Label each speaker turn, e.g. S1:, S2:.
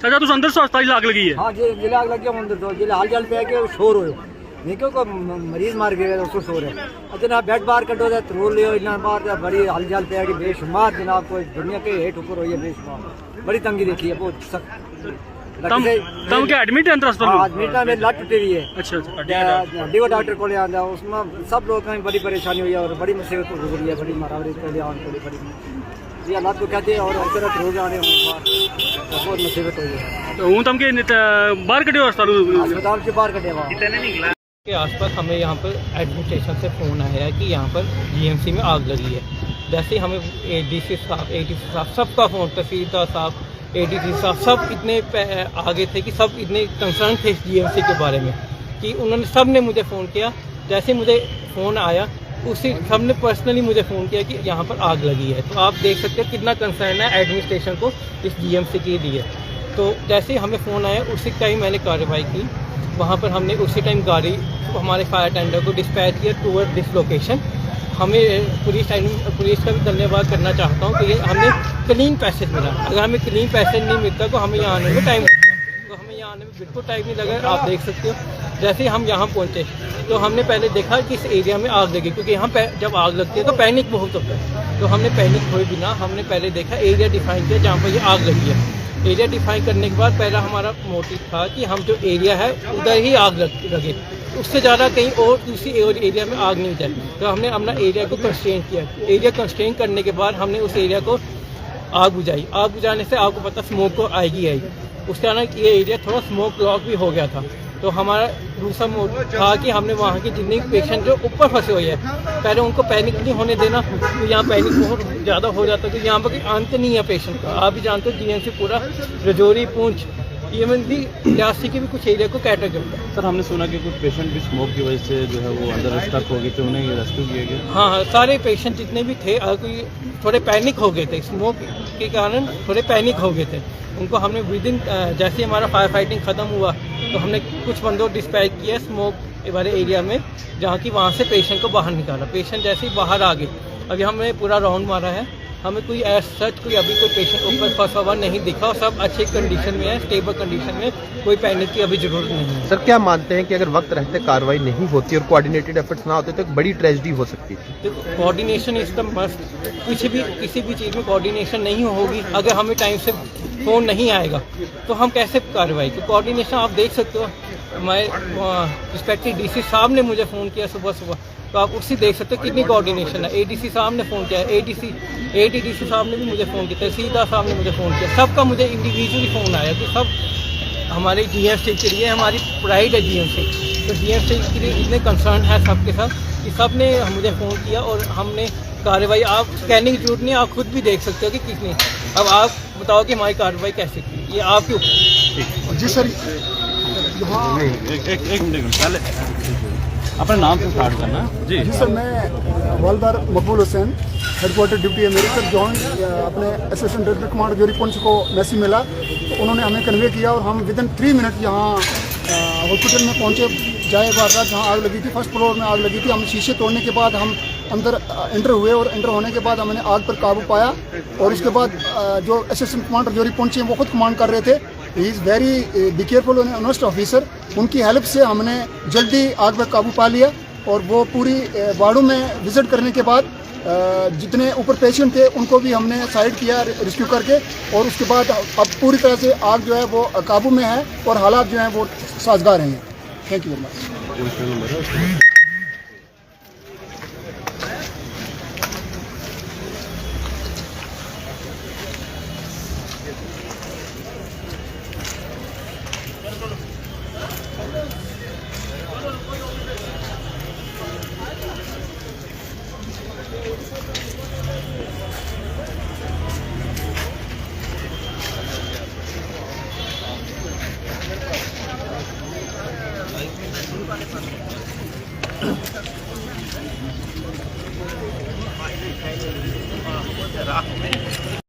S1: चाचा तुस अंदर हस्पताल च आग लगी है?
S2: हाँ जी, जिले आग लग गया अंदर तो जिले हाल चाल पे है कि शोर हो नहीं क्यों मरीज मार गए उसको शोर है। इतना बेड बाहर कटो दे रो लियो इतना बाहर बड़ी हाल चाल पे है कि बेशुमार जनाब कोई दुनिया के हेठ ऊपर हुई है बेशुमार बड़ी तंगी देखी है बहुत सख्त।
S1: तम क्या एडमिट है अंदर अस्पताल?
S2: एडमिट में लत टूटी हुई है।
S1: अच्छा
S2: हड्डी को डॉक्टर को ले आंदा उसमें सब लोगों की बड़ी परेशानी हुई है और बड़ी मुसीबत गुजरी है बड़ी मारावरी के लिए आने पड़ी बड़ी ये हालात को कहते हैं और अक्सर रोज आने बहुत मुसीबत हुई है।
S1: तो हूँ तम के बाहर कटे
S2: अस्पताल के बाहर कटे हुआ
S3: के आसपास हमें यहाँ पर एडमिनिस्ट्रेशन से फ़ोन आया है कि यहाँ पर जीएमसी में आग लगी है। जैसे ही हमें डीसी साहब एडीसी साहब सबका फ़ोन तहसीलदार साहब एडीसी साहब सब इतने आगे थे कि सब इतने कंसर्न थे इस जीएमसी के बारे में कि उन्होंने सब ने मुझे फ़ोन किया। जैसे मुझे फ़ोन आया उसी सब ने पर्सनली मुझे फ़ोन किया कि यहाँ पर आग लगी है। तो आप देख सकते हैं कितना कंसर्न है एडमिनिस्ट्रेशन को इस जीएमसी के लिए। तो जैसे ही हमें फ़ोन आया उसी टाइम मैंने कार्रवाई की। वहाँ पर हमने उसी टाइम गाड़ी हमारे फायर टेंडर को डिस्पैच किया टूवर्ड दिस लोकेशन। हमें पुलिस का भी धन्यवाद करना चाहता हूँ कि हमें क्लीन पैसेज मिला। अगर हमें क्लीन पैसेज नहीं मिलता तो हमें यहाँ आने में टाइम लगता, तो हमें यहाँ आने में बिल्कुल टाइम नहीं लगा। आप देख सकते हो जैसे ही हम यहाँ पहुँचे तो हमने पहले देखा कि इस एरिया में आग लगी, क्योंकि यहाँ जब आग लगती है तो पैनिक बहुत होता है। तो हमने पैनिक हुए बिना हमने पहले देखा एरिया डिफाइन किया जहाँ पर ये आग लगी है। एरिया डिफाइन करने के बाद पहला हमारा मोटिव था कि हम जो एरिया है उधर ही आग लगे, उससे ज़्यादा कहीं और दूसरी एरिया में आग नहीं जाए। तो हमने अपना एरिया को कंस्ट्रेन किया। एरिया कंस्ट्रेन करने के बाद हमने उस एरिया को आग बुझाई। आग बुझाने से आपको पता स्मोक को आएगी। उसके कारण ये एरिया थोड़ा स्मोक लॉक भी हो गया था। तो हमारा दूसरा मोटिव था कि हमने वहाँ के जितने पेशेंट जो ऊपर फंसे हुए हैं पहले उनको पैनिक नहीं होने देना। तो यहाँ पैनिक बहुत ज़्यादा हो जाता है तो यहाँ पर कोई अंत नहीं है पेशेंट का। आप भी जानते हो जीएमसी पूरा रजौरी पूंछ इवन भी रियासी के भी कुछ एरिया को कैटर करता है।
S4: सर हमने सुना कि कुछ पेशेंट भी स्मोक की वजह से जो है वो अंदर स्टक हो गए थे, उन्हें रेस्क्यू किया गया।
S3: हाँ, सारे पेशेंट जितने भी थे कोई थोड़े पैनिक हो गए थे, स्मोक के कारण थोड़े पैनिक हो गए थे। उनको हमने विद इन जैसे हमारा फायर फाइटिंग ख़त्म हुआ तो हमने कुछ बंदों डिस्पैच किया स्मोक वाले एरिया में, जहाँ की वहाँ से पेशेंट को बाहर निकाला। पेशेंट जैसे ही बाहर आ गए, अभी हमने पूरा राउंड मारा है, हमें कोई सच कोई अभी कोई पेशेंट ऊपर फंसा हुआ नहीं दिखा और सब अच्छे कंडीशन में है, स्टेबल कंडीशन में, कोई पैनिक की अभी जरूरत नहीं है।
S5: सर क्या मानते हैं कि अगर वक्त रहते कार्रवाई नहीं होती और कोऑर्डिनेटेड एफर्ट्स ना होते तो एक बड़ी ट्रेजेडी हो सकती थी?
S3: तो कोऑर्डिनेशन इज द मस्ट। किसी भी चीज़ में कोऑर्डिनेशन नहीं होगी, अगर हमें टाइम से फ़ोन नहीं आएगा तो हम कैसे कार्रवाई। तो कोऑर्डिनेशन आप देख सकते हो, हमारे रिस्पेक्टिव डीसी साहब ने मुझे फ़ोन किया सुबह, तो आप उससे देख सकते हो कितनी कोऑर्डिनेशन है। एडीसी साहब ने फ़ोन किया, एडीसी साहब ने भी मुझे फ़ोन किया, तहसीलदार साहब ने मुझे फ़ोन किया, सबका मुझे इंडिविजुअली फ़ोन आया कि सब हमारे जीएमसी के लिए हमारी प्राइड है जीएमसी। तो जीएमसी के लिए इतने कंसर्न है सबके साथ कि सब ने मुझे फ़ोन किया और हमने कार्रवाई, आप स्कैनिंग जरूरत नहीं, आप खुद भी देख सकते हो कि कितनी। अब आप बताओ कि हमारी कार्रवाई कैसे की, ये आपके ऊपर।
S6: जी सर,
S4: एक मिनट पहले अपना नाम से स्टार्ट करना।
S6: जी सर, मैं हवलदार मकबूल हुसैन, हेडक्वार्टर ड्यूटी है मेरी सर। जॉइंट अपने असिस्टेंट डायरेक्टर कमांडर जोरी पुंछ को मैसेज मिला तो उन्होंने हमें कन्वे किया और हम विदिन 3 मिनट यहाँ हॉस्पिटल में पहुँचे। जाए बार जहाँ आग लगी थी, फर्स्ट फ्लोर में आग लगी थी। हम शीशे तोड़ने के बाद हम अंदर एंटर हुए और एंटर होने के बाद हमने आग पर काबू पाया। और उसके बाद जो असिस्टेंट कमांडर जोरी पुंछ हैं वो खुद कमांड कर रहे थे। He is very be careful and honest officer. उनकी हेल्प से हमने जल्दी आग पर काबू पा लिया और वो पूरी वार्डों में विजिट करने के बाद जितने ऊपर पेशेंट थे उनको भी हमने साइड किया रेस्क्यू करके। और उसके बाद अब पूरी तरह से आग जो है वो काबू में है और हालात जो हैं वो साजगार हैं। Thank you very much.